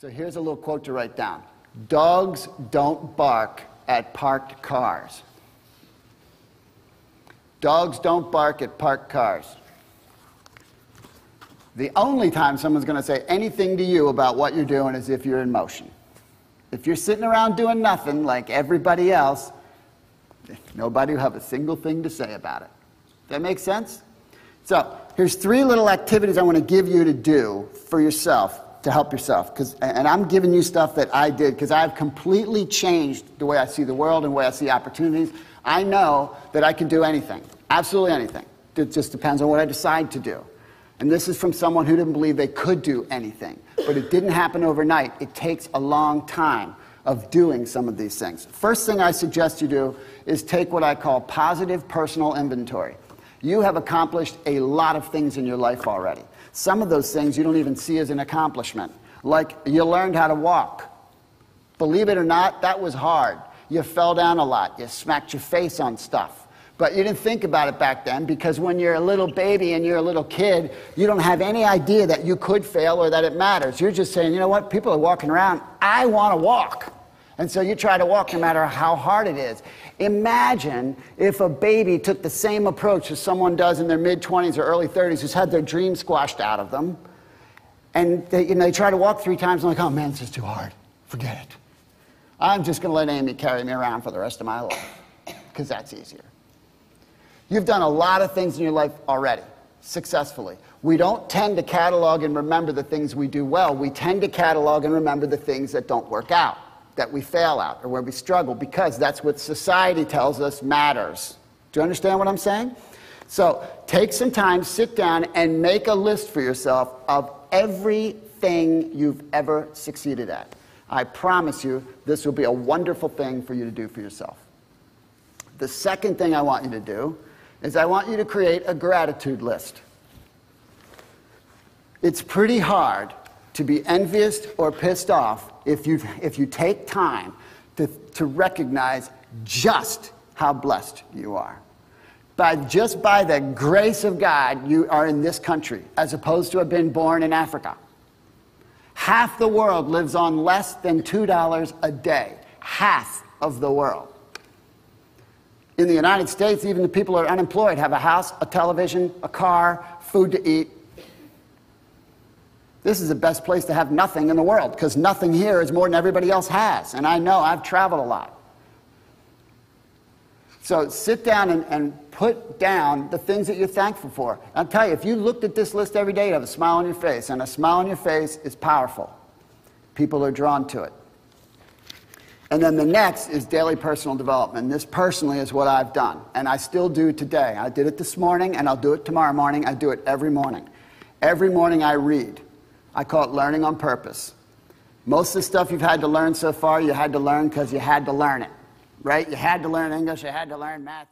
So here's a little quote to write down. Dogs don't bark at parked cars. Dogs don't bark at parked cars. The only time someone's going to say anything to you about what you're doing is if you're in motion. If you're sitting around doing nothing like everybody else, nobody will have a single thing to say about it. Does that make sense? So here's 3 little activities I want to give you to do for yourself, to help yourself. And I'm giving you stuff that I did because I've completely changed the way I see the world and the way I see opportunities. I know that I can do anything, absolutely anything. It just depends on what I decide to do. And this is from someone who didn't believe they could do anything. But it didn't happen overnight. It takes a long time of doing some of these things. First thing I suggest you do is take what I call positive personal inventory. You have accomplished a lot of things in your life already. Some of those things you don't even see as an accomplishment. Like you learned how to walk. Believe it or not, that was hard. You fell down a lot. You smacked your face on stuff. But you didn't think about it back then because when you're a little baby and you're a little kid, you don't have any idea that you could fail or that it matters. You're just saying, you know what, people are walking around. I want to walk. And so you try to walk no matter how hard it is. Imagine if a baby took the same approach as someone does in their mid-20s or early 30s who's had their dreams squashed out of them. And they try to walk 3 times and like, oh man, this is too hard. Forget it. I'm just going to let Amy carry me around for the rest of my life because that's easier. You've done a lot of things in your life already, successfully. We don't tend to catalog and remember the things we do well. We tend to catalog and remember the things that don't work out, that we fail at, or where we struggle, because that's what society tells us matters. Do you understand what I'm saying? So take some time, sit down, and make a list for yourself of everything you've ever succeeded at. I promise you, this will be a wonderful thing for you to do for yourself. The second thing I want you to do is I want you to create a gratitude list. It's pretty hard to be envious or pissed off if you take time to recognize just how blessed you are. Just by the grace of God, you are in this country, as opposed to have been born in Africa. Half the world lives on less than $2 a day. Half of the world. In the United States, even the people who are unemployed have a house, a television, a car, food to eat. This is the best place to have nothing in the world, because nothing here is more than everybody else has. And I know, I've traveled a lot. So sit down and put down the things that you're thankful for. I'll tell you, if you looked at this list every day, you'd have a smile on your face. And a smile on your face is powerful. People are drawn to it. And then the next is daily personal development. This personally is what I've done. And I still do today. I did it this morning, and I'll do it tomorrow morning. I do it every morning. Every morning I read. I call it learning on purpose. Most of the stuff you've had to learn so far, you had to learn because you had to learn it. Right? You had to learn English, you had to learn math.